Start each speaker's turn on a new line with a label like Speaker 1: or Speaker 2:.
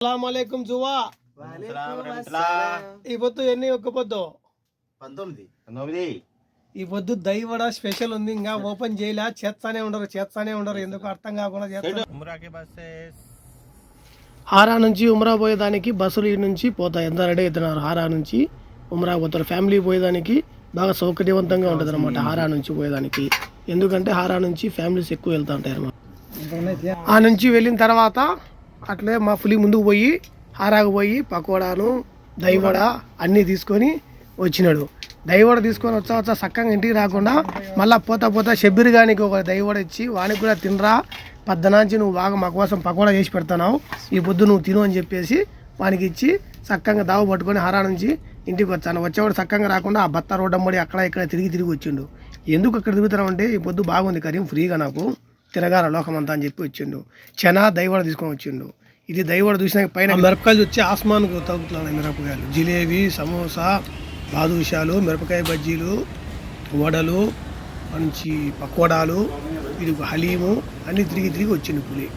Speaker 1: అస్సలాముఅలైకుం Jua. ఈ పొద్దు ఎన్ని ఒక్క పొద్దు
Speaker 2: 19
Speaker 1: ఈ పొద్దు దైవడ స్పెషల్ ఉంది. ఇంకా ఓపెన్ చేయలే, చేస్తానే ఉండరు ఎందుకు అర్థం కాకుండా చేస్తారు. హారా నుంచి ఉమ్రా పోయేదానికి బస్సులు ఈ నుంచి పోతాయి. ఎంత రెడీ అవుతున్నారు. హారా నుంచి ఉమ్రా పోతారు. ఫ్యామిలీ పోయేదానికి బాగా సౌకర్యవంతంగా ఉంటుంది అనమాట హారా నుంచి పోయేదానికి. ఎందుకంటే హారా నుంచి ఫ్యామిలీస్ ఎక్కువ వెళ్తూ ఉంటాయి అనమాట. ఆ నుంచి వెళ్ళిన తర్వాత అట్లే మా పులి ముందుకు పోయి హారాకు పోయి పకోడాను దైవడ అన్నీ తీసుకొని వచ్చినాడు. దైవడ తీసుకొని వచ్చా చక్కగా ఇంటికి రాకుండా మళ్ళీ పోతా షబ్బీర్ గానికి ఒక దైవడ ఇచ్చి వానికి కూడా తినరా, పద్దనాంచి నువ్వు బాగా మా కోసం పకోడా చేసి పెడతావు, ఈ పొద్దు నువ్వు తిను అని చెప్పేసి వానికి ఇచ్చి చక్కగా దావ పట్టుకొని హారా నుంచి ఇంటికి వచ్చాను. వచ్చేవాడు చక్కగా రాకుండా ఆ బత్త రోడ్డమ్మడి అక్కడ ఇక్కడ తిరిగి వచ్చిండు. ఎందుకు అక్కడ తిరుగుతున్నామంటే ఈ పొద్దు బాగుంది కరీం, ఫ్రీగా నాకు తిరగాల లోకమంతా అని చెప్పి వచ్చిండు. చెనా దైవడ తీసుకొని వచ్చిండు. ఇది దైవడ చూసిన పైన మిరపకాయలు వచ్చి ఆస్మాన్కు తగ్గుతున్నాయి. మిరపకాయలు, జిలేబీ, సమోసా, బాదుషాలు, మిరపకాయ బజ్జీలు, వడలు, మంచి పకోడాలు, ఇది హలీము అన్నీ తిరిగి వచ్చిండు పులి.